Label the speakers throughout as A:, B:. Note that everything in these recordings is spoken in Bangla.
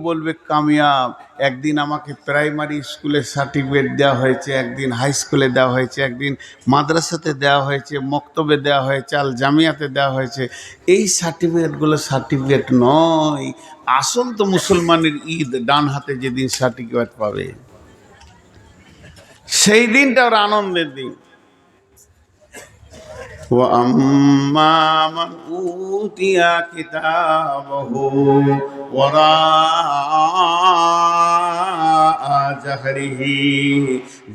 A: বলবে কামিয়াব। একদিন আমাকে প্রাইমারি স্কুলে সার্টিফিকেট দেওয়া হয়েছে, একদিন হাই স্কুলে দেওয়া হয়েছে, একদিন মাদ্রাসাতে দেওয়া হয়েছে, মক্তবে দেওয়া হয়েছে, আল জামিয়াতে দেওয়া হয়েছে। এই সার্টিফিকেটগুলো সার্টিফিকেট নয়। আসল তো মুসলমানের ঈদ, ডান হাতে যেদিন সার্টিফিকেট পাবে সেই দিনটা ওর আনন্দের দিন। وَأَمَّا مَنْ أُوتِيَ كِتَابَهُ وَرَاءَ ظَهْرِهِ,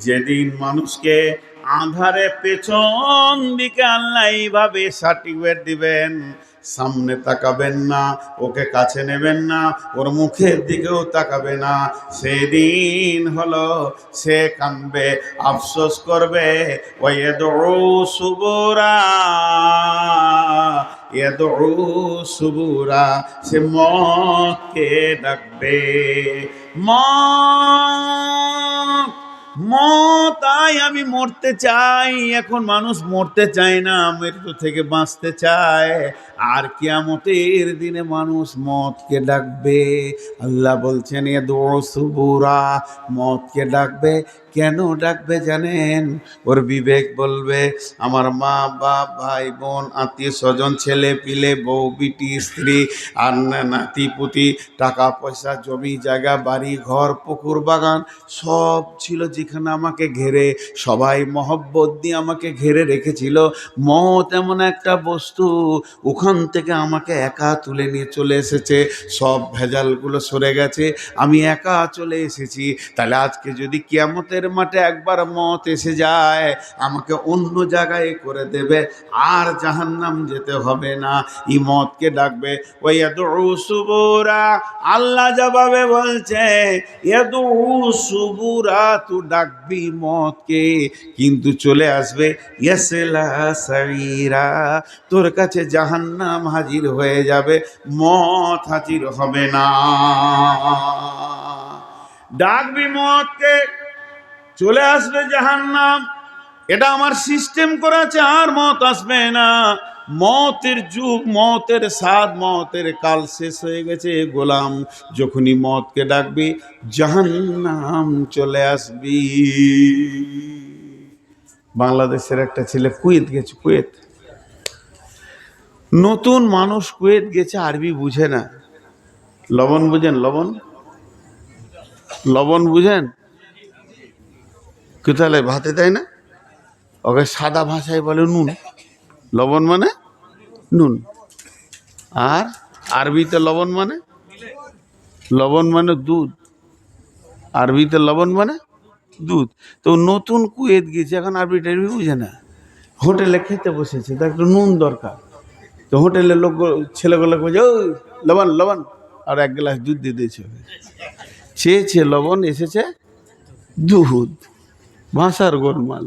A: যেদিন মানুষকে আধারে পেছন দিকে আল্লাহ এইভাবে সার্টিফিকেট দিবেন, সামনে তাকাবেন না, ওকে কাছে নেবেন না, ওর মুখের দিকেও তাকাবে না, সেদিন হলো সে কাঁদবে, আফসোস করবে। ওয়াইয়াদউ সুবুরা, ইয়াদউ সুবুরা, সে মতকে ডাকবে। মত, মত, আয় আমি মরতে চাই। এখন মানুষ মরতে চায় না, মৃত্যু থেকে বাঁচতে চায়। আর কিয়ামতের দিনে মানুষ মতকে ডাকবে। আল্লাহ বলছেন ইয়াদউ সুবুরা, মতকে ডাকবে। কেন ডাকবে জানেন? ওর বিবেক বলবে, আমার মা বাপ, ভাই বোন, আত্মীয় স্বজন, ছেলে পিলে, বউ বিটি, স্ত্রী আর নাতি পুতি, টাকা পয়সা, জমি জায়গা, বাড়ি ঘর, পুকুর বাগান সব ছিল যেখানে আমাকে ঘেরে, সবাই মহব্বত দিয়ে আমাকে ঘেরে রেখেছিল। মত এমন একটা বস্তু, ওখান থেকে আমাকে একা তুলে নিয়ে চলে এসেছে। সব ভেজালগুলো সরে গেছে, আমি একা চলে এসেছি। তাহলে আজকে যদি কিয়ামতের মাঠে একবার মত এসে যায়, আমাকে অন্য জায়গায় করে দেবে, আর জাহান্নাম যেতে হবে না। ই মতকে ডাকবে। ওয়াইয়াদউ সুবুরা, আল্লাহ জবাবে বলছে ইয়াদউ সুবুরা, তু ডাকবি মতকে, কিন্তু চলে আসবে ইয়াসলা সাইরা, তোর কাছে জাহান্নাম হাজির হয়ে যাবে, মত হাজির হবে না। ডাকবি মতকে, চলে আসবে জাহান্নাম। এটা আমার সিস্টেম করা আছে, আর মত আসবে না। মতের যুগ, মতের স্বাদ, মতের কাল শেষ হয়ে গেছে। গোলাম যখনই মতকে ডাকবি, জাহান্নাম চলে আসবি। বাংলাদেশের একটা ছেলে কুয়েত গেছে, কুয়েত, নতুন মানুষ, কুয়েত গেছে, আরবি বুঝে না। লবণ বুঝেন? লবণ, লবণ বুঝেন? কোথায় ভাতে দেয় না, ওকে সাদা ভাষায় বলে নুন। লবণ মানে নুন, আর আরবিতে লবণ মানে, লবণ মানে দুধ। আরবিতে লবণ মানে দুধ। তো নতুন কুয়েত গেছে, এখন আরবি টারবি বুঝে না। হোটেলে খেতে বসেছে, তার একটু নুন দরকার। তো হোটেলের লোক, ছেলেগুলো বলছে ওই লবণ লবণ, আর এক গ্লাস দুধ দিয়ে দিয়েছে। চেয়েছে লবণ, এসেছে দুধ। ভাষার গোলমাল।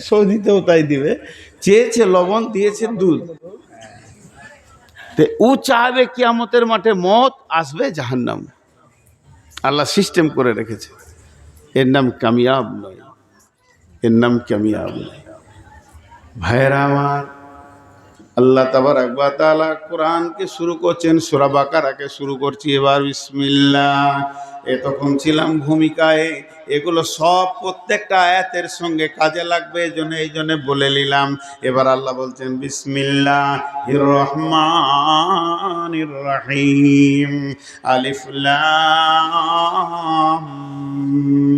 A: সৌদিতেও তাই দিবে। চেয়েছে লবণ, দিয়েছে দুধ। ও চাইবে কিয়ামতের মাঠে মত আসবে, জাহান্নাম। আল্লাহ সিস্টেম করে রেখেছে। এর নাম কামিয়াব নয়, এর নাম কামিয়াব নয়। ভাইরা আমার, আল্লাহ তাবারক ওয়া তাআলা কোরআনকে শুরু করছেন, সূরা বাকারাকে শুরু করছি এবার। বিসমিল্লাহ। এতক্ষণ ছিলাম ভূমিকায়, এগুলো সব প্রত্যেকটা আয়াতের সঙ্গে কাজে লাগবে, এই জন্য বলে নিলাম। এবার আল্লাহ বলছেন বিসমিল্লাহির রহমানির রহিম, আলিফ লাম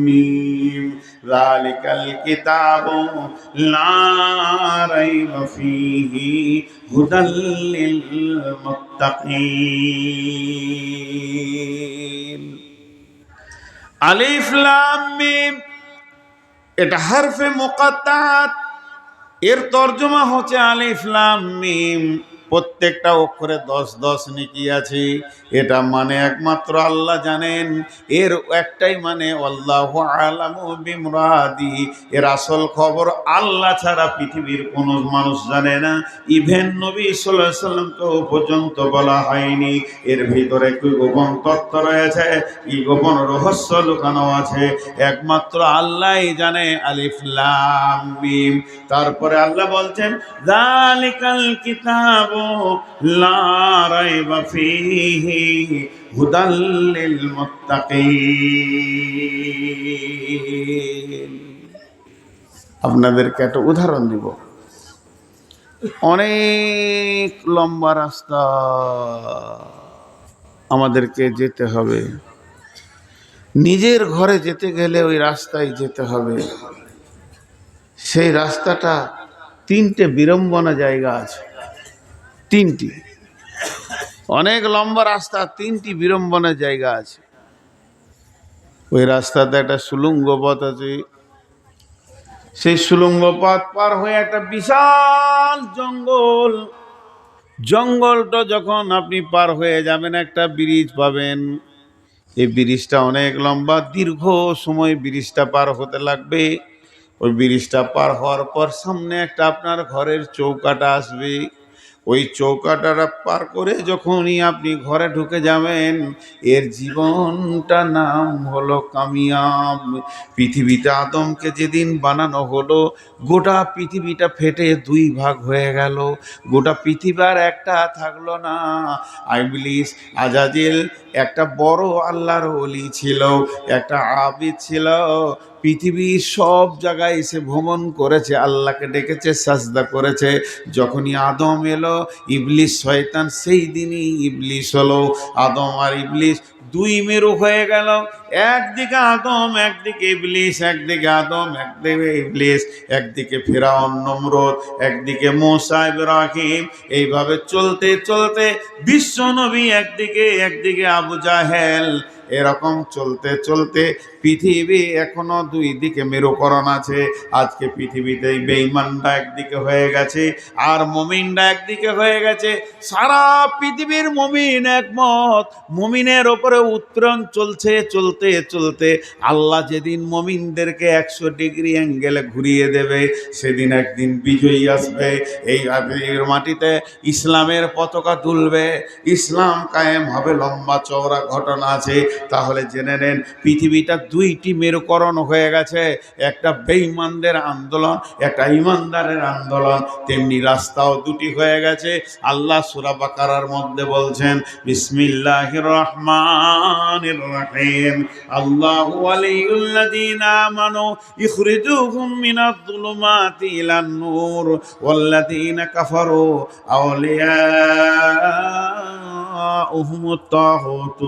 A: মিম, যালিকাল কিতাবু লা রাইবা ফীহি হুদাল লিল মুত্তাকিন। আলিফ লাম মিম, এটা হরফে মুকাত্তাত। এর তর্জমা হচ্ছে আলিফ লাম মিম। প্রত্যেকটা অক্ষরে 10-10 নেকি আছে। এটা মানে একমাত্র আল্লাহ জানেন। এর একটাই মানে আল্লাহু আলামু বিমুরাদি। এর আসল খবর আল্লাহ ছাড়া পৃথিবীর কোনো মানুষ জানে না। ইভেন নবী সাল্লাল্লাহু আলাইহি সাল্লামকেও পর্যন্ত বলা হয়নি। এর ভিতরে কি গোপন তত্ত্ব রয়েছে, কি গোপন রহস্য লুকানো আছে, একমাত্র আল্লাহই জানে। আলিফ লাম মিম। তারপরে আল্লাহ বলছেন যালিকাল কিতাবু লা রাইবা ফীহি হুদাল লিল মুত্তাকিন। আপনাদেরকে একটা উদাহরণ দিব। অনেক লম্বা রাস্তা আমাদেরকে যেতে হবে, নিজের ঘরে যেতে গেলে ওই রাস্তায় যেতে হবে। সেই রাস্তাটা তিনটে বিড়ম্বনা জায়গা আছে, তিনটি, অনেক লম্বা রাস্তা, তিনটি বিড়ম্বনা জায়গা আছে। ওই রাস্তাতে একটা সুলঙ্গ পথ আছে, সেই সুলঙ্গ পথ পার হয়ে একটা বিশাল জঙ্গল, জঙ্গলটা যখন আপনি পার হয়ে যাবেন একটা ব্রিজ পাবেন। এই ব্রিজটা অনেক লম্বা, দীর্ঘ সময় ব্রিজটা পার হতে লাগবে। ওই ব্রিজটা পার হওয়ার পর সামনে একটা আপনার ঘরের চৌকাটা আসবে। ওই চৌকাটা পার করে যখনই আপনি ঘরে ঢুকে যাবেন, এর জীবনটা নাম হলো কামিয়াব। পৃথিবীতে আদমকে যেদিন বানানো হলো, গোটা পৃথিবীটা ফেটে দুই ভাগ হয়ে গেল, গোটা পৃথিবী আর একটা থাকলো না। ইবলিস আজাজিল একটা বড় আল্লাহর ওলি ছিল, একটা আবিদ ছিল। পৃথিবীর সব জায়গায় এসে ভ্রমণ করেছে, আল্লাহকে ডেকেছে, সাজদা করেছে। যখনই আদম এলো, ইবলিস শয়তান সেই দিনই ইবলিস হলো। আদম আর ইবলিস দুই মেরু হয়ে গেল, একদিকে আদম একদিকে ইবলিস, একদিকে আদম একদিকে ইবলিস, একদিকে ফিরআউন নমরুদ, একদিকে মুসা ইব্রাহিম। এইভাবে চলতে চলতে বিশ্ব নবী একদিকে, একদিকে আবু জাহেল। এরকম চলতে চলতে পৃথিবী এখনো দুই দিকে মেরুকরণ আছে। আজকে পৃথিবীতে বেঈমানরা একদিকে হয়ে গেছে আর মুমিনরা একদিকে হয়ে গেছে। সারা পৃথিবীর মুমিন একমত, মুমিনের ওপরে উত্তরণ চলছে। চলতে চলতে আল্লাহ যেদিন মুমিনদেরকে 100 ডিগ্রি অ্যাঙ্গেলে ঘুরিয়ে দেবে, সেদিন একদিন বিজয়ী আসবে। এই মাটিতে ইসলামের পতাকা তুলবে, ইসলাম কায়েম হবে। লম্বা চওড়া ঘটনা আছে। তাহলে জেনে নেন, পৃথিবীটা দুইটি মেরুকরণ হয়ে গেছে, একটা বেঈমানদের আন্দোলন, একটা ইমানদারের আন্দোলন। তেমনি রাস্তাও দুটি হয়ে গেছে। আল্লাহ সূরা বাকারার মধ্যে বলছেন, বিসমিল্লাহির রহমানির রহিম, আল্লাহু ওয়ালিয়ুল্লাযীনা আমানু ইখরিজুহুম মিনাজ যুলুমাতি ইলান নূর ওয়াল্লাযীনা কাফারু আউলিয়াউহুমুত তাগুত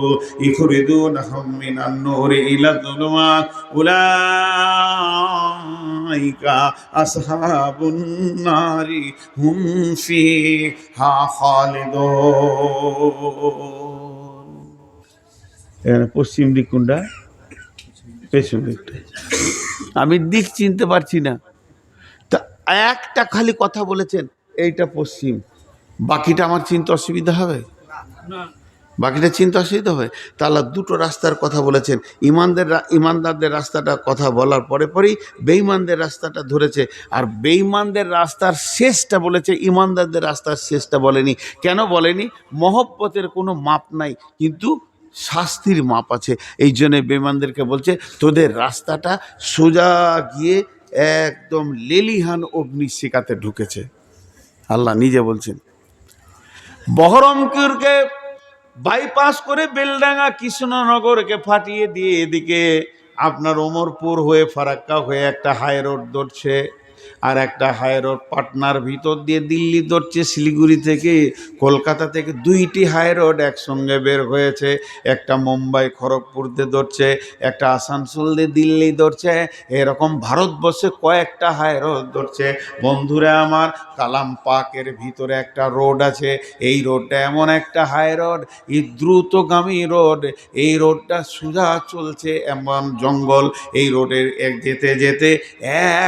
A: ইখরিজুনহুম মিনান নূরি ইলা যুলুমাত উলাইকা আসহাবুন নারি হুম ফিহা খালিদুন। এখানে পশ্চিম দিক কোনটা? পেছন দিকটা। আমি দিক চিনতে পারছি না। তা একটা খালি কথা বলেছেন, এইটা পশ্চিম, বাকিটা আমার চিনতে অসুবিধা হবে? বাকিটা চিন্তা অসুবিধা হয়। তাহলে দুটো রাস্তার কথা বলেছেন। ইমানদারদের রাস্তাটা কথা বলার পরে পরেই বেঈমানদের রাস্তাটা ধরেছে, আর বেঈমানদের রাস্তার শেষটা বলেছে, ইমানদারদের রাস্তার শেষটা বলেনি। কেন বলেনি? মহব্বতের কোনো মাপ নাই, কিন্তু শাস্তির মাপ আছে। এই জন্যে বেঈমানদেরকে বলছে, তোদের রাস্তাটা সোজা গিয়ে একদম লেলিহান অগ্নিশিখাতে ঢুকেছে। আল্লাহ নিজে বলছেন। বহরমপুরকে বাইপাস করে বেলডাঙ্গা কৃষ্ণনগরকে ফাটিয়ে দিয়ে এদিকে আপনার ওমরপুর হয়ে ফারাক্কা হয়ে একটা হাই রোড ধরছে, আর একটা হাই রোড পাটনার ভিতর দিয়ে দিল্লি ধরছে। শিলিগুড়ি থেকে, কলকাতা থেকে দুইটি হাই রোড একসঙ্গে বের হয়েছে। একটা মুম্বাই খড়গপুর দিয়ে ধরছে, একটা আসানসোল দিয়ে দিল্লি ধরছে। এরকম ভারতবর্ষে কয়েকটা হাই রোড ধরছে। বন্ধুরা আমার, কালাম পাকের ভিতরে একটা রোড আছে। এই রোডটা এমন একটা হাই রোড, এই দ্রুতগামী রোড। এই রোডটা সোজা চলছে এমন জঙ্গল। এই রোডের যেতে যেতে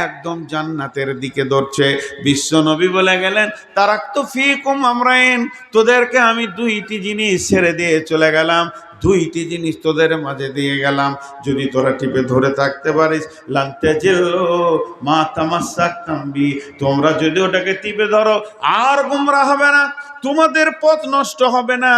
A: একদম জান্নাতের দিকে ধরছে। বিশ্ব নবী বলে গেলেন, তারাকতু ফীকুম আমরাইন, তোদেরকে আমি দুইটি জিনিস ছেড়ে দিয়ে চলে গেলাম। দুইটি জিনিস তোদের মাঝে দিয়ে গেলাম, যদি তোরা টিপে ধরে থাকতে পারিস লানতে জিল্লু মা তামাসসাকতাম বি, তোমরা যদি ওটাকে টিপে ধরো আর গোমরাহ হবে না, তোমাদের পথ নষ্ট হবে না,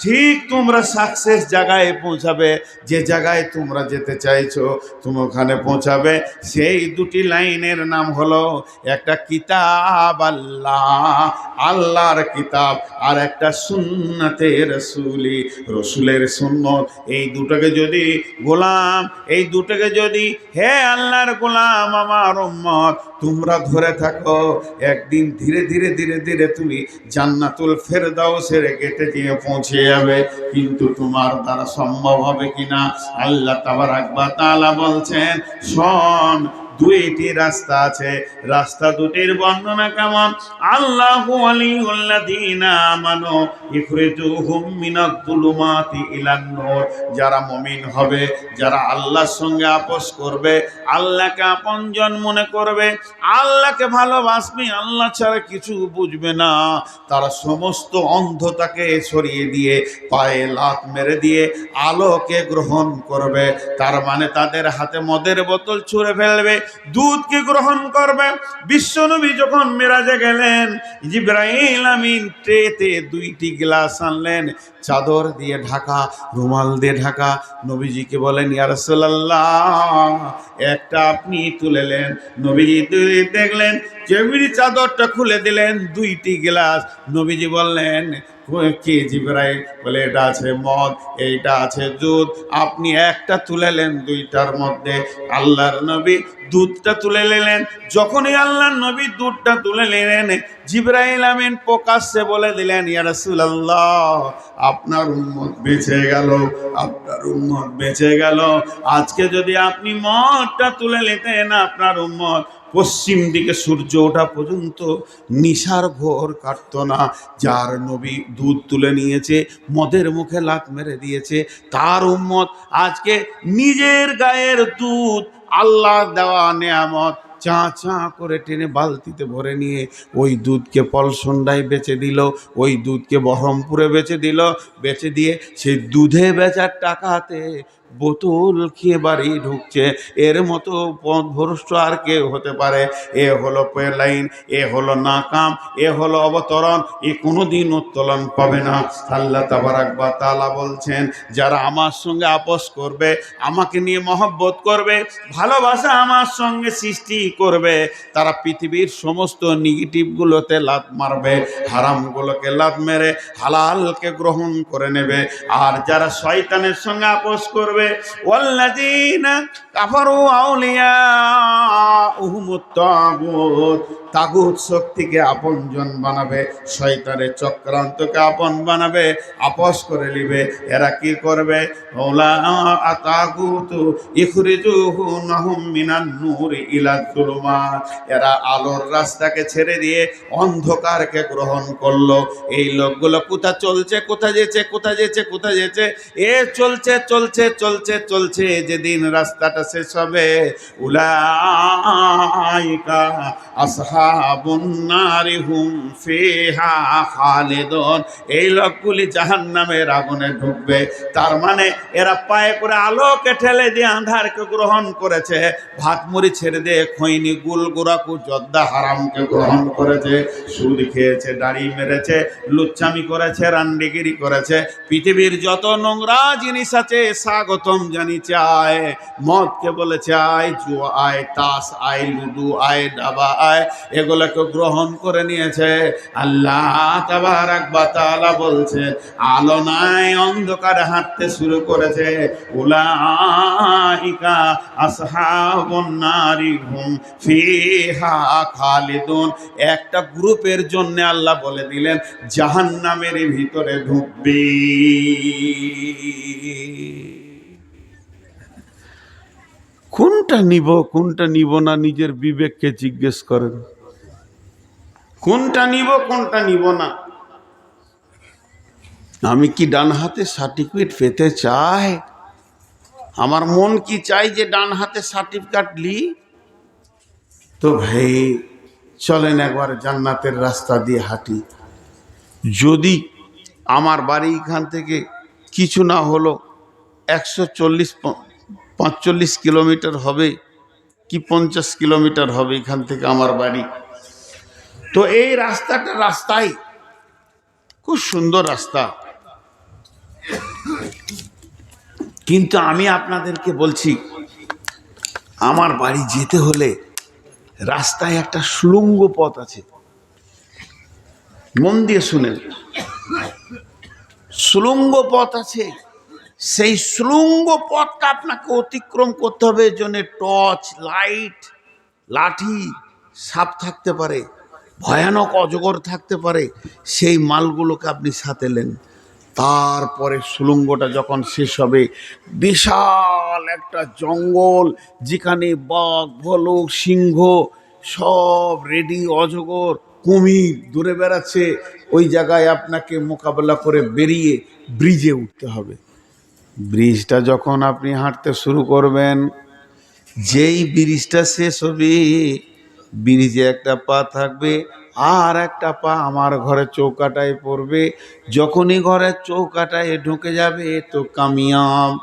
A: ঠিক তোমরা সাকসেস জায়গায় পৌঁছাবে, যে জায়গায় তোমরা যেতে চাইছো তুমি ওখানে পৌঁছাবে। সেই দুটি লাইনের নাম হলো, একটা কিতাব আল্লাহ, আল্লাহর কিতাব, আর একটা সুন্নতে রসুলি, রসুলের সুন্নত। এই দুটোকে যদি গোলাম, এই দুটোকে যদি হে আল্লাহর গোলাম আমার উম্মত তোমরা ধরে থাকো, একদিন ধীরে ধীরে ধীরে ধীরে তুমি জান্নাতুল ফেরদাউসের গেটে গিয়ে পৌঁছে যাবে। কিন্তু তোমার দ্বারা সম্ভব হবে কিনা? আল্লাহ তাবারাক ওয়া তাআলা বলছেন, শোন, দুইটি রাস্তা আছে, রাস্তা দুটির বর্ণনা কেমন? আল্লাহু ওয়ালিউল্লাযীনা আমানু ইখরিজুহুম মিনাজ-জুলুমাতি ইলান-নূর, যারা মুমিন হবে, যারা আল্লাহর সঙ্গে আপোস করবে, আল্লাহকে আপনজন মনে করবে, আল্লাহকে ভালোবাসবে, আল্লাহ ছাড়া কিছু বুঝবে না, তারা সমস্ত অন্ধতাকে সরিয়ে দিয়ে পায়ে লাত মেরে দিয়ে আলোকে গ্রহণ করবে। তার মানে তাদের হাতে মদের বোতল ছুঁড়ে ফেলবে, দুধকে গ্রহণ করবে। বিশ্বনবী যখন মেরাজে গেলেন, জিবরাইল আমিন ট্রেতে দুইটি গ্লাস আনলেন, চাদর দিয়ে ঢাকা, রুমাল দিয়ে ঢাকা। নবীজিকে বলেন, ইয়া রাসূলুল্লাহ, একটা আপনি তুলেলেন। নবীজি দেখলেন, যেমনি চাদরটা খুলে দিলেন, দুইটি গ্লাস। নবীজি বললেন, কি জিবরাইল? বলে, এটা আছে মদ, এইটা আছে দুধ। আপনি একটা তুলেলেন দুইটার মধ্যে। আল্লাহর নবী দুধটা তুলে নিলেন। যখনই আল্লাহর নবী দুধটা তুলে নিলেন, জিবরাইল আমিন প্রকাশ্যে বলে দিলেন, ইয়া রাসূলুল্লাহ, আপনার উম্মত বেঁচে গেল, আপনার উম্মত বেঁচে গেল। আজকে যদি আপনি মদটা তুলে নিতেন, আপনার উম্মত পশ্চিম দিকে সূর্য ওঠা পর্যন্ত নিশার ঘোর কাটতো না। যার নবী দুধ তুলে নিয়েছে, মদের মুখে লাত মেরে দিয়েছে, তার উম্মত আজকে নিজের গায়ের দুধ, আল্লাহ দেওয়া নেয়ামত, চা চা করে টেনে বালতিতে ভরে নিয়ে ওই দুধকে পলসন্ডায় বেচে দিল, ওই দুধকে বহরমপুরে বেচে দিল, বেচে দিয়ে সেই দুধে বেচার টাকাতে বোতল খেয়ে বাড়ি ঢুকছে। এর মতো পথভ্রষ্ট আর কে হতে পারে? এ হলো লাইন, এ হলো নাকাম, এ হলো অবতরণ, এ কোনোদিন উত্তোলন পাবে না। আল্লাহ তাবারাক ওয়া তাআলা বলছেন, যারা আমার সঙ্গে আপোস করবে, আমাকে নিয়ে মহব্বত করবে, ভালোবাসা আমার সঙ্গে সৃষ্টি করবে, তারা পৃথিবীর সমস্ত নেগেটিভগুলোতে লাত মারবে, হারামগুলোকে লাত মেরে হালালকে গ্রহণ করে নেবে। আর যারা শয়তানের সঙ্গে আপোস করবে, ওয়াল্লাযীনা কাফারু আউলিয়াউহুমুত তাগুত, তাগুত শক্তিকে আপনজন বানাবে, শয়তানের চক্রান্তকে আপন বানাবে, আপোস করে নিবে। এরা কি করবে? ওলা আতাগুতু ইখরিজুহুম মিনান নূরি ইলাজ-জুলুমাত, এরা আলোর রাস্তাকে ছেড়ে দিয়ে অন্ধকারকে গ্রহণ করলো। এই লোকগুলো কোথায় চলছে, কোথায় যেছে, কোথায় যেছে, কোথায় যেছে? এ চলছে চলছে চলছে চলছে, যেদিন রাস্তাটা শেষ হবে, উলাইকা আসহাবুন নারি হুম ফিহা খালিদুন, এই লোকগুলি জাহান্নামের আগুনে ঢুকবে। তার মানে এরা পায়ে করে আলোকে ঠেলে দিয়ে আঁধারকে গ্রহণ করেছে, ভাত মুড়ি ছেড়ে দিয়ে খৈনি গুল গোরাকু জর্দা হারামকে গ্রহণ করেছে, সুদ খেয়েছে, দাড়ি মেরেছে, লুচ্চামি করেছে, রান্ডিগিরি করেছে, পৃথিবীর যত নোংরা জিনিস আছে স্বাগতম জানি চায়। মদকে বলেছে আয়, জুয়া আয়, তাস আয়, লুডু আয়, ডাবা আয়, এগুলোকে গ্রহণ করে নিয়েছে। আল্লাহ তাবারাক ওয়া তাআলা বলছে, আলো নাই, অন্ধকারে হাঁটতে শুরু করেছে। উলাইকা আসহাবুন নারি হুম ফিহা খালিদুন, একটা গ্রুপের জন্য আল্লাহ বলে দিলেন জাহান্নামের ভিতরে ঢুকবে। কোনটা নিব, কোনটা নিব না, নিজের বিবেককে জিজ্ঞেস করেন, কোনটা নিব, কোনটা নিব না। আমি কি ডান হাতে সার্টিফিকেট পেতে চাই? আমার মন কি চাই যে ডান হাতে সার্টিফিকেট লি? তো ভাই চলেন একবার জান্নাতের রাস্তা দিয়ে হাঁটি। যদি আমার বাড়ি এখান থেকে কিছু না হলো 145 কিলোমিটার হবে কি 50 কিলোমিটার হবে এখান থেকে আমার বাড়ি। তো এই রাস্তায় খুব সুন্দর রাস্তা, কিন্তু আমি আপনাদেরকে বলছি আমার বাড়ি যেতে হলে রাস্তায় একটা সুড়ঙ্গ পথ আছে। মন দিয়ে শুনেন, সুড়ঙ্গ পথ আছে। সেই সুড়ঙ্গ পথটা আপনাকে অতিক্রম করতে হবে। এর জন্য টর্চ লাইট, লাঠি, সাপ থাকতে পারে, ভয়ানক অজগর থাকতে পারে, সেই মালগুলোকে আপনি সাথে নেন। তারপরে সুড়ঙ্গটা যখন শেষ হবে, বিশাল একটা জঙ্গল, যেখানে বাঘ, ভালুক, সিংহ সব রেডি, অজগর, কুমির দূরে বেড়াচ্ছে। ওই জায়গায় আপনাকে মোকাবেলা করে বেরিয়ে ব্রিজে উঠতে হবে। ব্রিজটা যখন আপনি হাঁটতে শুরু করবেন, যেই ব্রিজটা শেষ হবে, ব্রিজে একটা পা থাকবে আর একটা পা আমার ঘরের চৌকাটায় পড়বে। যখনই ঘরের চৌকাটায় ঢুকে যাবে তো কামিয়াব।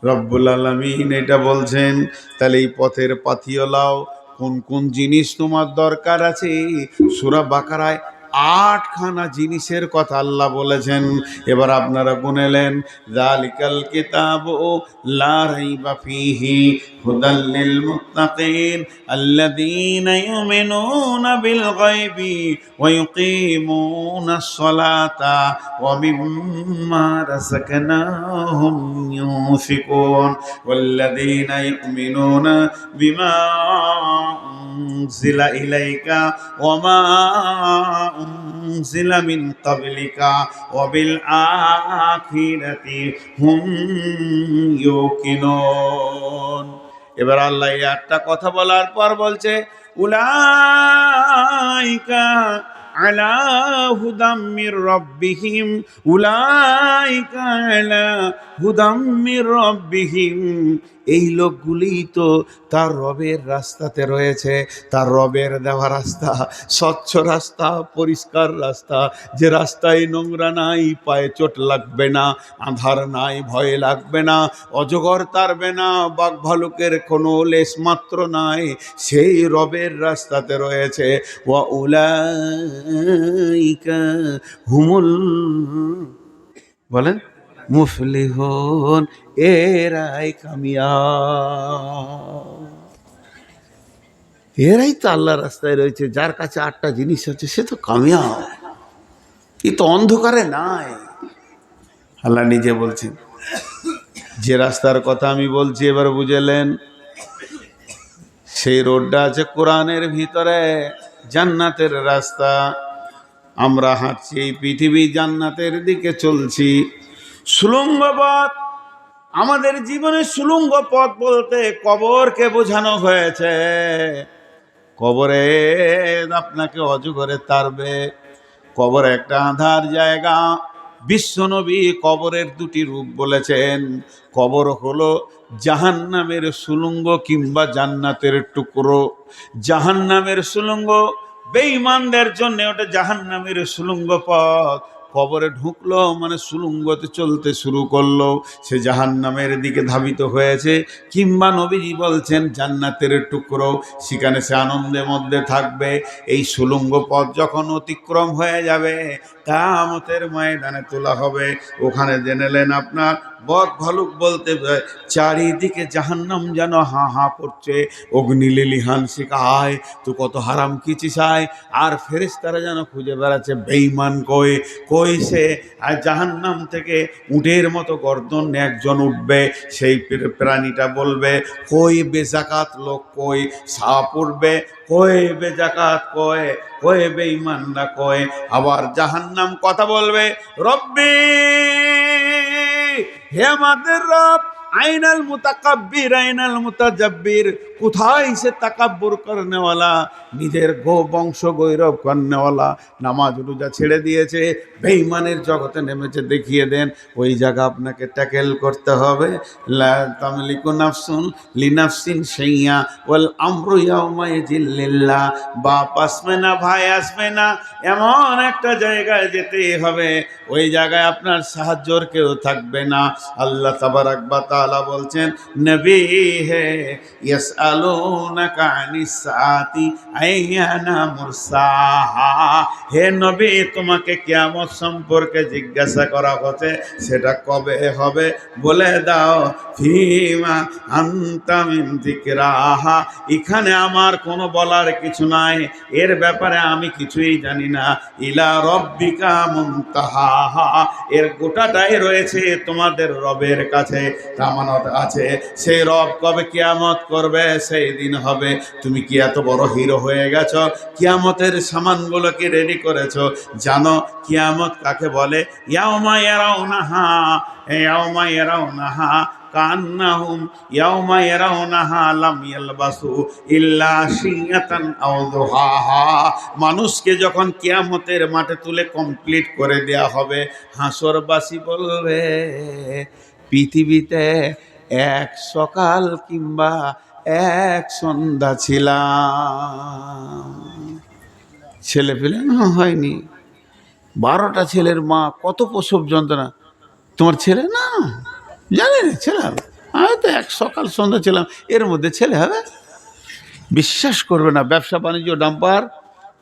A: রব্বুল আলামিন এটা বলছেন। তাহলে এই পথের পাথিওলাও কোন কোন জিনিস তোমার দরকার আছে, সূরা বাকারায় 8খানা জিনিসের কথা আল্লাহ বলেছেন। এবার আপনারা গুনেলেন, যালিকাল কিতাবু লা রাইবা ফীহি হুদাল লিল মুত্তাকিন আল্লাযীনা ইউমিনুনা বিল গায়বি ওয়া ইউকিমুনাস সালাতা ওয়া মিম্মা রাযাকনাহুম ইউনফিকুন ওয়াল্লাযীনা ইউমিনুনা বিমা উনজিলা ইলাইকা ওয়া মা উনজিলা মিন ক্বাবলিকা ওয়া বিল আখিরাতি হুম ইউকিনুন। এবার আল্লাহ এই 8টা কথা বলার পর বলছে, উলাইকা আলা হুদাম মির রাব্বিহিম, উলাইকা আলা হুদাম মির রাব্বিহিম। এই লোকগুলি তো তার রবের রাস্তাতে রয়েছে। তার রবের দেওয়া রাস্তা, স্বচ্ছ রাস্তা, পরিষ্কার রাস্তা, যে রাস্তায় নোংরা নাই, পায়ে চোট লাগবে না, আঁধার নাই, ভয় লাগবে না, অজগর তাড়বে না, বাঘ ভালুকের কোনো লেশ মাত্র নাই, সেই রবের রাস্তাতে রয়েছে। ওয়া উলাইকা হুমুল, বলেন, মুফলিহুন, এরাই কামিয়াব। এরাই তো আল্লাহর রাস্তায় রয়েছে। যার কাছে 8টা জিনিস আছে সে তো কামিয়াব, এ তো অন্ধকারে নাই। আল্লাহ নিজে বলছেন। যে রাস্তার কথা আমি বলছি এবার বুঝলেন, সেই রোডটা আছে কোরআনের ভিতরে, জান্নাতের রাস্তা। আমরা হাঁটছি এই পৃথিবী জান্নাতের দিকে চলছি। সুড়ঙ্গ পথ, আমাদের জীবনে সুড়ঙ্গ পথ বলতে কবরকে বোঝানো হয়েছে। কবরে আপনাকে অজগরে তাড়বে। কবর একটা আঁধার জায়গা। বিশ্বনবী কবরের 2টি রূপ বলেছেন। কবর হলো জাহান্নামের সুড়ঙ্গ কিংবা জান্নাতের টুকরো। জাহান্নামের সুড়ঙ্গ বেঈমানদের জন্য ওটা জাহান্নামের সুড়ঙ্গ পথ। কবরে ঢুকলো মানে সুড়ঙ্গতে চলতে শুরু করলো, সে জাহান্নামের দিকে ধাবিত হয়েছে। কিংবা নবীজি বলছেন জান্নাতের টুকরো, সেখানে সে আনন্দের মধ্যে থাকবে। এই সুড়ঙ্গ পথ যখন অতিক্রম হয়ে যাবে, কিয়ামতের ময়দানে তোলা হবে। ওখানে জেনেলেন আপনার বক ভালুক বলতে চারিদিকে জাহান্নাম যেন হা হা করছে, অগ্নি লিলিহান শিখায় তো কত হারাম কিছু চায়। আর ফেরেশতারা যেন খুঁজে বেড়াচ্ছে বেঈমান কই কই সে। আর জাহান্নাম থেকে উটের মতো গর্দন একজন উঠবে, সেই প্রাণীটা বলবে কই বেজাকাত লোক কই। সাপ উঠবে, কই বেজাকাত কই, কই বেঈমানরা কই। আবার জাহান্নাম কথা বলবে, রব্বি, হে আমাদের রব, আইনাল মুতাকাব্বির, আইনাল মুতাজাব্বির, কোথায় সে তাকাব্বুর করনেওয়ালা, নিজের বংশ গৌরব করনেওয়ালা, নামাজ রোজা ছেড়ে দিয়েছে, বেঈমানের জগতে নেমেছে, দেখিয়ে দেন। ওই জায়গা আপনাকে ট্যাকেল করতে হবে। লা তামলিকু নাফসুন লিনাফসিন শাইয়া ওয়াল আমরু ইয়াউমাইযিন লিল্লাহ। বাপ আসবে না, ভাই আসবে না, এমন একটা জায়গায় যেতে হবে, ওই জায়গায় আপনার সাহায্যর কেউ থাকবে না। আল্লাহ তাবারাক ওয়া তাআলা বলছেন, নবী হে ইয়াসআলুনাকা আনিস সাআতি আইয়ানা মুরসাহা, হে নবী তোমাকে কিয়ামত সম্পর্কে জিজ্ঞাসা করা হচ্ছে, সেটা কবে হবে বলে দাও। ফিমা আনতা মিন যিকরাহা, এখানে আমার কোনো বলার কিছু নাই, এর ব্যাপারে আমি কিছুই জানি না। ইলা রব্বিকা মুনতাহাহা, এর গোটাটাই রয়েছে তোমাদের রবের কাছে, আমানত আছে। সেই রব কবে কিয়ামত করবে, সেই দিন হবে। তুমি কি এত বড় হিরো হয়ে গেছো, কিয়ামতের সামানগুলোকে রেডি করেছো? জানো কিয়ামত কাকে বলে? ইয়াউমা ইয়ারাউনাহা, ইয়াউমা ইয়ারাউনাহা কান্নাহুম ইয়াউমা ইয়ারাউনাহা লাম ইয়ালবাসু ইল্লা আশিয়াতান আও দুহাহা। মানুষকে যখন কিয়ামতের মাঠে তুলে কমপ্লিট করে দেয়া হবে, হাসরবাসী বলবে, পৃথিবীতে এক সকাল কিংবা এক সন্ধ্যা ছিলাম। ছেলে পেলে হয়নি, 12টা ছেলের মা, কত প্রসব যন্ত্রণা। তোমার ছেলে না, জানি না ছেলে হবে, আমি তো এক সকাল সন্ধ্যা ছিলাম, এর মধ্যে ছেলে হবে? বিশ্বাস করবে না, ব্যবসা বাণিজ্য ডাম্পার,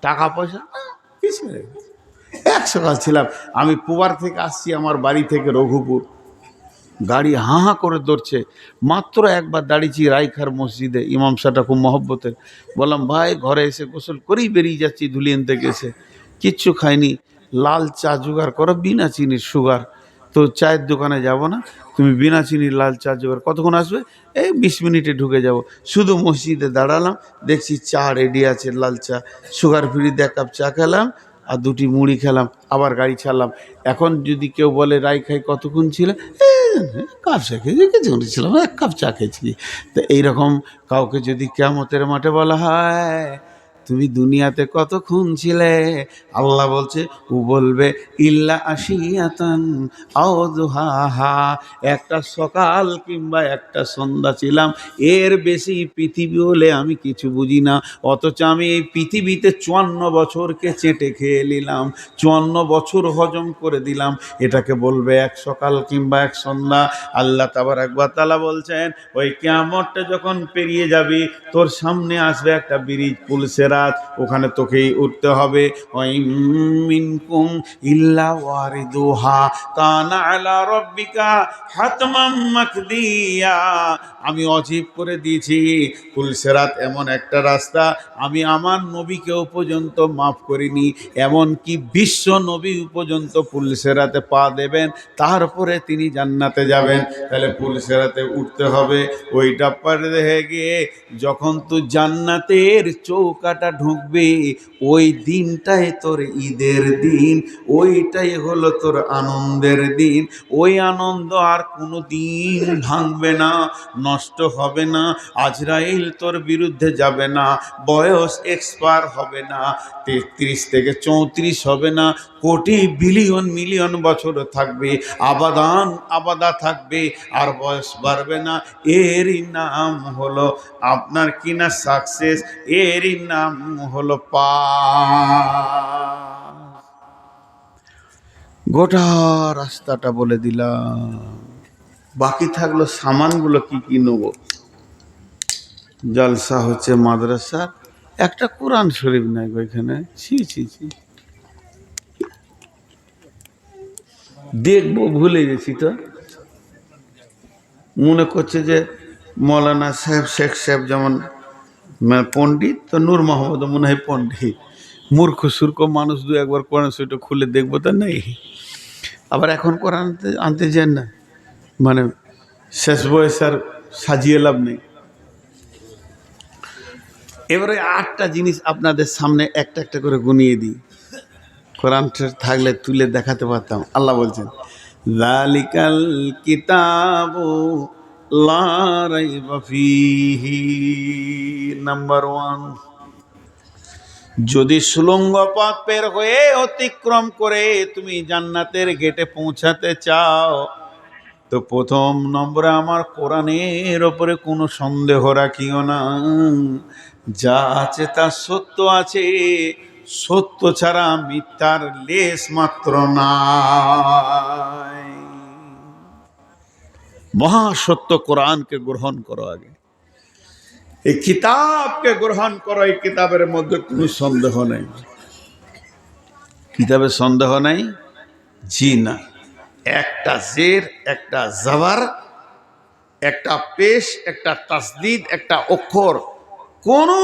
A: টাকা পয়সা কিছু নেই। এক সকাল ছিলাম। আমি পুবার থেকে আসছি, আমার বাড়ি থেকে রঘুপুর, গাড়ি হাঁ হাঁ করে দৌড়ছে। মাত্র একবার দাঁড়িয়েছি রাইখার মসজিদে, ইমাম সাহেবটা খুব মহব্বতের। বললাম, ভাই ঘরে এসে গোসল করেই বেরিয়ে যাচ্ছি ধুলিয়ান থেকে এসে, কিচ্ছু খাইনি, লাল চা জোগাড় করো বিনা চিনির, সুগার। তো চায়ের দোকানে যাব না, তুমি বিনা চিনির লাল চা জোগাড়। কতক্ষণ আসবে? এই 20 মিনিটে ঢুকে যাব। শুধু মসজিদে দাঁড়ালাম, দেখছি চা রেডি আছে, লাল চা, সুগার ফ্রি, 1 কাপ চা খেলাম আর 2টি মুড়ি খেলাম, আবার গাড়ি ছাড়লাম। এখন যদি কেউ বলে রাইখাই কতক্ষণ ছিল, কাপ চা খেয়েছি, কিছুক্ষণ ছিলাম, 1 কাপ চা খেয়েছি। তো এইরকম কাউকে যদি কিয়ামতের মাঠে বলা হয়, তুমি দুনিয়াতে কতক্ষণ ছিলে, আল্লাহ বলছে, ও বলবে, ইল্লা আশিয়াতান আও দুহাহা, একটা সকাল কিংবা একটা সন্ধ্যা ছিলাম, এর বেশি পৃথিবী হলে আমি কিছু বুঝি না। অথচ আমি এই পৃথিবীতে 54 বছরকে চেটে খেয়ে নিলাম, 54 বছর হজম করে দিলাম, এটাকে বলবে এক সকাল কিংবা এক সন্ধ্যা। আল্লাহ তাবারাক ওয়া তাআলা বলছেন, ওই কিয়ামতটা যখন পেরিয়ে যাবি, তোর সামনে আসবে একটা ব্রিজ, পুলসেরাত, ওখানে তোকেই উঠতে হবে। মিনকুম ইল্লা ওয়ারিদুহা কানা আলা রাব্বিকা হাতমান মাকদিয়া, আমি অজীব করে দিয়েছি, পুলসেরাত এমন একটা রাস্তা, আমি আমার নবীকেও পর্যন্ত মাফ করিনি, এমনকি বিশ্ব নবী পর্যন্ত পুলসেরাতে পা দেবেন, তারপরে তিনি জান্নাতে যাবেন। তাহলে পুলসেরাতে উঠতে হবে। ওইটা পার হয়ে গিয়ে যখন তুই জান্নাতের চৌকাটা ঢুকবে, ওই দিনটাই তোর ঈদের দিন, ওইটাই হলো তোর আনন্দের দিন। ওই আনন্দ আর কোনো দিন ভাঙবে না, নষ্ট হবে না, আজরাইল তোর বিরুদ্ধে যাবে না, বয়স এক্সপায়ার হবে না, 33 থেকে 34 হবে না, কোটি বিলিয়ন মিলিয়ন বছর থাকবে, আবাদান আবাদা থাকবে, আর বয়স বাড়বে না। এরই নাম হলো আপনার কিনা সাকসেস, এরই নাম হলো পাস। গোটা রাস্তাটা বলে দিলাম, বাকি থাকলো সামানগুলো কি কি নেব। জলসা হচ্ছে মাদ্রাসার, একটা কোরআন শরীফ নাই ওইখানে, ছি ছি ছি, দেখবো ভুলে গেছি। তো মনে করছে যে মৌলানা সাহেব, শেখ সাহেব যেমন পণ্ডিত, তো নূর মোহাম্মদ মনে হয় পণ্ডিত। মূর্খ সূর্খ মানুষ, 2-1 বার কোরআন শরীফটা খুলে দেখবো, তা নেই। আবার এখন কোরআন আনতে যান না, মানে শেষ বয়স আর সাজিয়ে লাভ নেই। এবারে 8টা জিনিস আপনাদের সামনে একটা একটা করে গুনিয়ে দিই, কোরআন থাকলে তুলে দেখাতে পারতাম। আল্লাহ বলছেন, যালিকাল কিতাবু লা রাইবা ফীহি। নাম্বার 1, যদি সুলঙ্গ পথ পের হয়ে অতিক্রম করে তুমি জান্নাতের গেটে পৌঁছাতে চাও, তো প্রথম নম্বরে আমার কোরআনের ওপরে কোনো সন্দেহ রাখিও না। যা আছে তা সত্য আছে, সত্য ছাড়া মিথ্যার লেশ মাত্র নাই। মহাসত্য কোরআনকে গ্রহণ করো, আগে এই কিতাবকে গ্রহণ করো। এই কিতাবের মধ্যে কোনো সন্দেহ নেই, কিতাবে সন্দেহ নাই, জি না। একটা জের, একটা জবর, একটা পেশ, একটা তাসদিদ, একটা অক্ষর, কোনো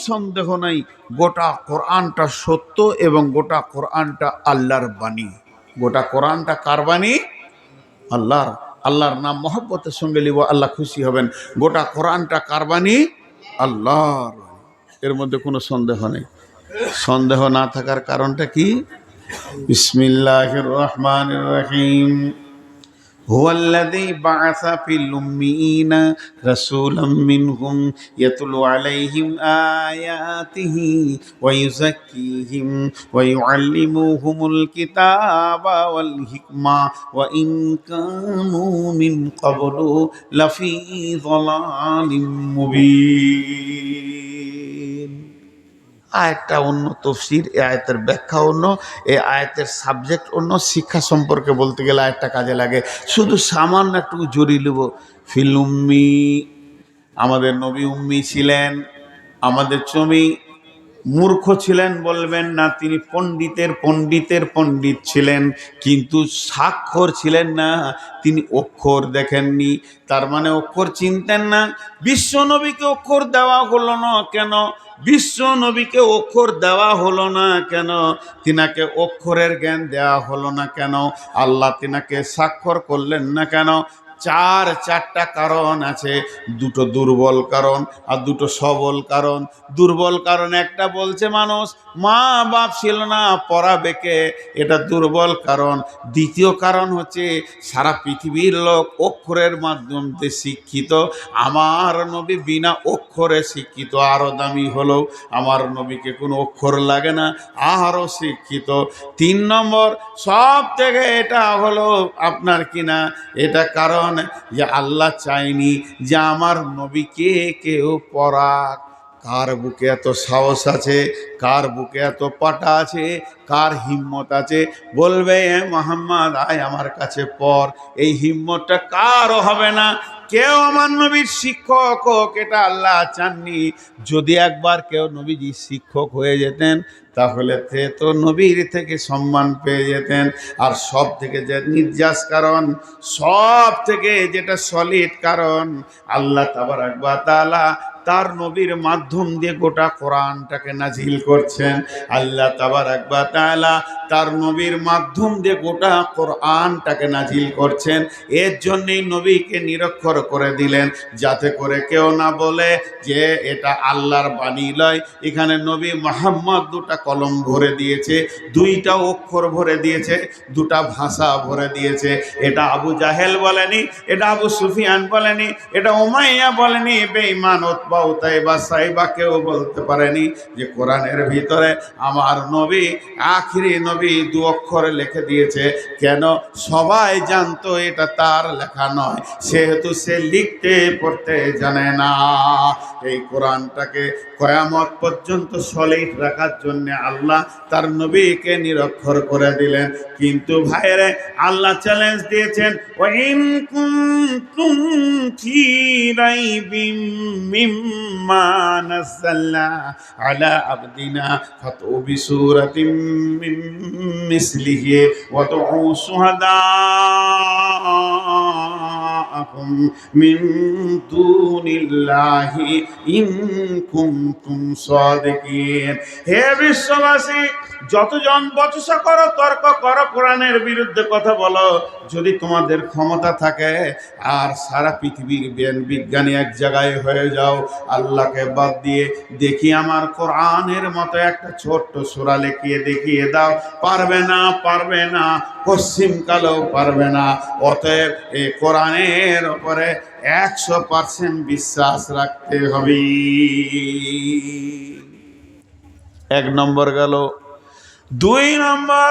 A: সন্দেহ নাই। গোটা কোরআনটা সত্য এবং গোটা কোরআনটা আল্লাহর বাণী। গোটা কোরআনটা কার বাণী? আল্লাহর। আল্লাহর নাম মহব্বতের সঙ্গে লিব, আল্লাহ খুশি হবেন। গোটা কোরআনটা কার বাণী? আল্লাহর। এর মধ্যে কোনো সন্দেহ নেই। সন্দেহ না থাকার কারণটা কি? বিসমিল্লাহির রহমানির রহিম। হুয়াল্লাযী বা'আসা ফিল উম্মিয়িনা রাসূলাম মিনহুম ইয়াতলু আলাইহিম আয়াতিহি ওয়া ইউযাক্কিহিম ওয়া ইউআল্লিমুহুমুল কিতাবা ওয়াল হিকমা ওয়া ইন কানূ মিন ক্বাবলু লাফী যালালিম মুবিন। আয়াতটা অন্য, তফসির, এই আয়াতের ব্যাখ্যা অন্য, এই আয়াতের সাবজেক্ট অন্য। শিক্ষা সম্পর্কে বলতে গেলে আয়াতটা কাজে লাগে। শুধু সামান্য একটু জড়িয়ে নেব। ফিল উম্মি, আমাদের নবী উম্মি ছিলেন। আমাদের চমি মূর্খ ছিলেন বলবেন না, তিনি পণ্ডিতের পণ্ডিতের পণ্ডিত ছিলেন, কিন্তু স্বাক্ষর ছিলেন না, তিনি অক্ষর দেখেননি, তার মানে অক্ষর চিনতেন না। বিশ্ব নবীকে অক্ষর দেওয়া হলো না কেন? বিশ্ব নবীকে অক্ষর দেওয়া হলো না কেন? তিনাকে অক্ষরের জ্ঞান দেওয়া হলো না কেন? আল্লাহ তিনাকে স্বাক্ষর করলেন না কেন? চারটা কারণ আছে। দুটো দুর্বল কারণ আর দুটো সবল কারণ। দুর্বল কারণ একটা বলছে মানুষ মা বাপ ছিল না, পড়াবে কে, এটা দুর্বল কারণ। দ্বিতীয় কারণ হচ্ছে সারা পৃথিবীর লোক অক্ষরের মাধ্যমে শিক্ষিত, আমার নবী বিনা অক্ষরে শিক্ষিত, আরও দামি হলো। আমার নবীকে কোনো অক্ষর লাগে না, আরও শিক্ষিত। 3 নম্বর সব থেকে এটা হলো আপনার কিনা, এটা কারণ যে আল্লাহ চাইনি যে আমার নবীকে কেউ পড়াক। কার বুকে এত সাহস আছে, কার বুকে এত পাটা আছে, কার হিম্মত আছে বলবে মোহাম্মদ আয় আমার কাছে পড়? এই হিম্মতটা কারও হবে না। কেউ আমার নবীর শিক্ষক হোক, এটা আল্লাহ চাননি। যদি একবার কেউ নবীজি শিক্ষক হয়ে যেতেন, তাহলে সে তো নবীর থেকে সম্মান পেয়ে যেতেন। আর সব থেকে যে নির্যাস কারণ, সব থেকে যেটা সলিড কারণ, আল্লাহ তাবারাক ওয়া তাআলা তার নবীর মাধ্যম দিয়ে গোটা কোরআনটাকে নাজিল করছেন। আল্লাহ তাবারাক ওয়া তাআলা তার নবীর মাধ্যম দিয়ে গোটা কোরআনটাকে নাজিল করছেন। এর জন্যই নবীকে নিরক্ষর করে দিলেন, যাতে করে কেউ না বলে যে এটা আল্লাহর বাণী লয়। এখানে নবী মুহাম্মদ দুটা কলম ভরে দিয়েছে, দুইটা অক্ষর ভরে দিয়েছে, দুটা ভাষা ভরে দিয়েছে। এটা আবু জাহেল বলেনি, এটা আবু সুফিয়ান বলেনি, এটা উমাইয়া বলেনি, বেঈমান উতবা উতাইবা সাইবা কেউ বলতে পারেনি যে কোরআনের ভিতরে আমার নবী আখিরি নবী 2 অক্ষরে লিখে দিয়েছে। কেন? সবাই জানতো এটা তার লেখা নয়, সেহেতু সে লিখতে পড়তে জানে না। এই কোরআনটাকে কিয়ামত পর্যন্ত সলিড রাখার জন্য আল্লাহ তার নবীকে নিরক্ষর করে দিলেন। কিন্তু ভাইরে আল্লাহ চ্যালেঞ্জ দিয়েছেন, ওয়া ইন কুনতুম ফি রাইবিম মিম্মা নাযালনা আলা আবদিনা ফাতু বিসূরাতিম মিন মিসলিহি ওয়া দুউ শুহাদাআকুম মিন দুনিল্লাহি ইন কুনতুম সাদিকিন। হে বিশ্ববাসী, যতজন বচসা করো, তর্ক করো, কোরআনের বিরুদ্ধে কথা বলো, যদি তোমাদের ক্ষমতা থাকে আর সারা পৃথিবীর জ্ঞান বিজ্ঞানী এক জায়গায় হয়ে যাও, আল্লাহকে বাদ দিয়ে দেখি আমার কোরআনের মতো একটা ছোট্ট সূরা লিখিয়ে দেখিয়ে দাও, পারবে না, পারবে না, পশ্চিম কালেও পারবে না। অতএব এই কোরআনের কোরআনের ওপরে 100% বিশ্বাস রাখতে হবে। এক নম্বর গেল। 2 নম্বর,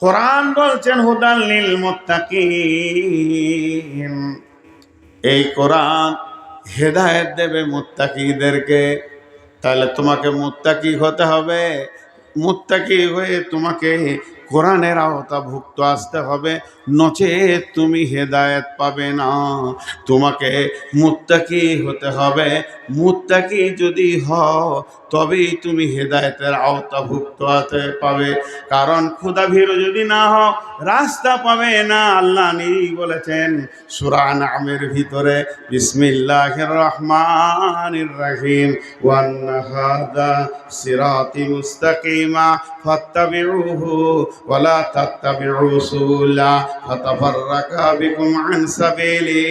A: কোরআন বলছেন হুদাল লিল মুত্তাকিন, এই কোরআন হেদায়েত দেবে মুত্তাকিদেরকে। তাহলে তোমাকে মুত্তাকি হতে হবে। মুত্তাকি হয়ে তোমাকে কোরআনের আওতাভুক্ত আসতে হবে, নচেত তুমি হেদায়েত পাবে না। তোমাকে মুত্তাকি হতে হবে। মুত্তাকি যদি হও তবেই তুমি হেদায়েতের আওতাভুক্ত হতে পাবে। কারণ খোদাভীরু যদি না হও রাস্তা পাবে না। আল্লাহ নিজেই বলেছেন সূরা আনআমের ভিতরে, বিসমিল্লাহির রহমানির রহিম, ওয়ান্না হাযা সিরাতি মুস্তাকিমা ফাত্তাবিউহু ওয়া লা তাত্তাবিউ সুবুলা ফাতাফাররাকা বিকুম আন সাবিলি।